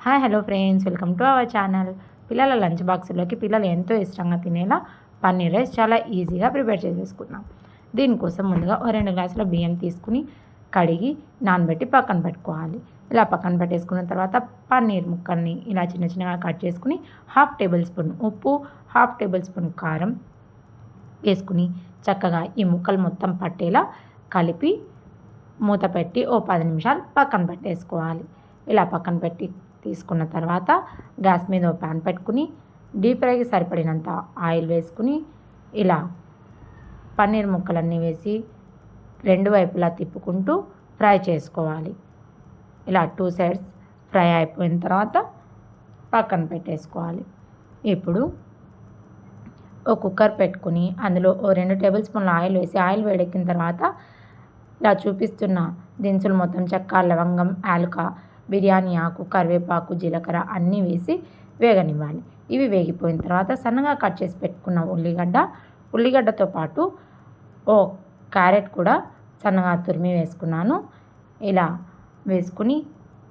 Hi hello friends, welcome to our channel. పిల్లల lunch బాక్స్లోకి పిల్లలు ఎంతో ఇష్టంగా తినేలా పన్నీర్ రైస్ చాలా ఈజీగా ప్రిపేర్ చేసేసుకున్నాం. దీనికోసం ముందుగా 2 గ్లాసుల బియ్యం తీసుకుని కడిగి నానబెట్టి పక్కన పెట్టుకోవాలి. ఇలా పక్కన పెట్టేసుకున్న తర్వాత పన్నీర్ ముక్కల్ని ఇలా చిన్న చిన్నగా కట్ చేసుకుని 1/2 టేబుల్ స్పూన్ ఉప్పు, 1/2 టేబుల్ స్పూన్ కారం వేసుకుని చక్కగా ఈ ముక్కలు మొత్తం పట్టేలా కలిపి మూత పెట్టి 10 నిమిషాలు పక్కన పెట్టేసుకోవాలి. ఇలా పక్కన పెట్టి తీసుకున్న తర్వాత గ్యాస్ మీద ప్యాన్ పెట్టుకుని డీప్ ఫ్రైకి సరిపడినంత ఆయిల్ వేసుకుని ఇలా పన్నీర్ ముక్కలన్నీ వేసి 2 వైపులా తిప్పుకుంటూ ఫ్రై చేసుకోవాలి. ఇలా 2 సైడ్స్ ఫ్రై అయిపోయిన తర్వాత పక్కన పెట్టేసుకోవాలి. ఇప్పుడు ఒక కుక్కర్ పెట్టుకుని అందులో 2 టేబుల్ స్పూన్ల ఆయిల్ వేసి ఆయిల్ వేడెక్కిన తర్వాత ఇలా చూపిస్తున్న దినుసులు మొత్తం చెక్క, లవంగం, యాలక, బిర్యానీ ఆకు, కరివేపాకు, జీలకర్ర అన్నీ వేసి వేగనివ్వాలి. ఇవి వేగిపోయిన తర్వాత సన్నగా కట్ చేసి పెట్టుకున్న ఉల్లిగడ్డతో పాటు క్యారెట్ కూడా సన్నగా తురిమి వేసుకున్నాను. ఇలా వేసుకుని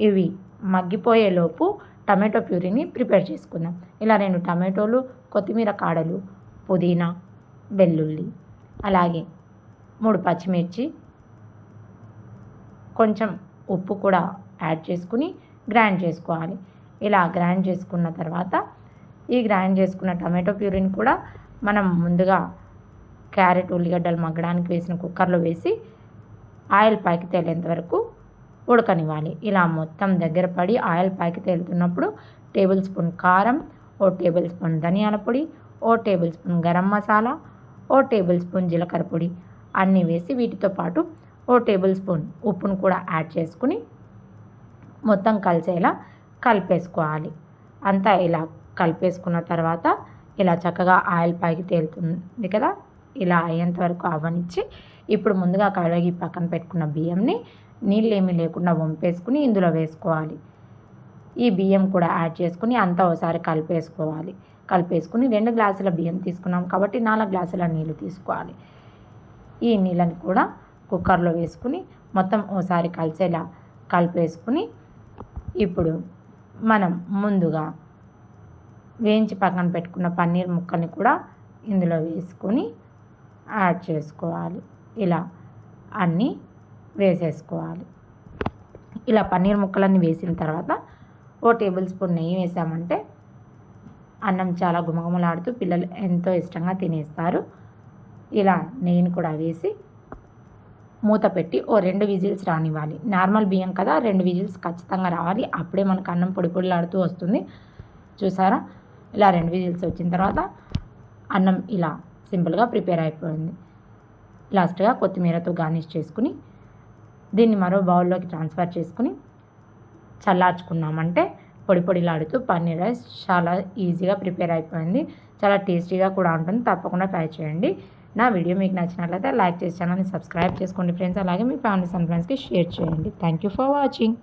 ఇవి మగ్గిపోయేలోపు టమాటో ప్యూరీని ప్రిపేర్ చేసుకుందాం. ఇలా 2 టమాటోలు, కొత్తిమీర కాడలు, పుదీనా, వెల్లుల్లి, అలాగే 3 పచ్చిమిర్చి, కొంచెం ఉప్పు కూడా యాడ్ చేసుకుని గ్రైండ్ చేసుకోవాలి. ఇలా గ్రైండ్ చేసుకున్న తర్వాత ఈ గ్రైండ్ చేసుకున్న టమాటో ప్యూరీని కూడా మనం ముందుగా క్యారెట్, ఉల్లిగడ్డలు మగ్గడానికి వేసిన కుక్కర్లో వేసి ఆయిల్ పైకి తేలేంత వరకు ఉడకనివ్వాలి. ఇలా మొత్తం దగ్గర పడి ఆయిల్ పైకి తేలుతున్నప్పుడు టేబుల్ స్పూన్ కారం, 1 టేబుల్ స్పూన్ ధనియాల పొడి, 1 table spoon garam masala, 1 table spoon జీలకర్ర పొడి అన్నీ వేసి వీటితో పాటు 1 టేబుల్ స్పూన్ ఉప్పును కూడా యాడ్ చేసుకుని మొత్తం కలిసేలా కలిపేసుకోవాలి. అంతా ఇలా కలిపేసుకున్న తర్వాత ఇలా చక్కగా ఆయిల్ పైకి తేలుతుంది కదా, ఇలా అయ్యేంత వరకు అవ్వనిచ్చి ఇప్పుడు ముందుగా కడిగి పక్కన పెట్టుకున్న బియ్యంని నీళ్ళు ఏమీ లేకుండా వంపేసుకుని ఇందులో వేసుకోవాలి. ఈ బియ్యం కూడా యాడ్ చేసుకుని అంతా ఒకసారి కలిపేసుకుని 2 గ్లాసుల బియ్యం తీసుకున్నాం కాబట్టి 4 గ్లాసుల నీళ్ళు తీసుకోవాలి. ఈ నీళ్ళని కూడా కుక్కర్లో వేసుకుని మొత్తం ఒకసారి కలిసేలా కలిపేసుకుని ఇప్పుడు మనం ముందుగా వేయించి పక్కన పెట్టుకున్న పన్నీర్ ముక్కల్ని కూడా ఇందులో వేసుకొని యాడ్ చేసుకోవాలి. ఇలా అన్నీ వేసేసుకోవాలి. ఇలా పన్నీర్ ముక్కలన్నీ వేసిన తర్వాత 1 టేబుల్ స్పూన్ నెయ్యి వేసామంటే అన్నం చాలా గుమగుమలాడుతూ పిల్లలు ఎంతో ఇష్టంగా తినేస్తారు. ఇలా నెయ్యిని కూడా వేసి మూత పెట్టి 2 విజిల్స్ రానివ్వాలి. నార్మల్ బియ్యం కదా, 2 విజిల్స్ ఖచ్చితంగా రావాలి. అప్పుడే మనకు అన్నం పొడి పొడిలాడుతూ వస్తుంది. చూసారా, ఇలా 2 విజిల్స్ వచ్చిన తర్వాత అన్నం ఇలా సింపుల్గా ప్రిపేర్ అయిపోయింది. లాస్ట్గా కొత్తిమీరతో గార్నిష్ చేసుకుని దీన్ని మరో బౌల్లోకి ట్రాన్స్ఫర్ చేసుకుని చల్లార్చుకున్నామంటే పొడి పొడిలాడుతూ పన్నీర్ రైస్ చాలా ఈజీగా ప్రిపేర్ అయిపోయింది. చాలా టేస్టీగా కూడా ఉంటుంది. తప్పకుండా ట్రై చేయండి. నా వీడియో మీకు నచ్చినట్లయితే లైక్ చేసి ఛానల్ని సబ్స్క్రైబ్ చేసుకోండి ఫ్రెండ్స్. అలాగే మీ ఫ్యామిలీస్ అండ్ ఫ్రెండ్స్కి షేర్ చేయండి. Thank you for watching.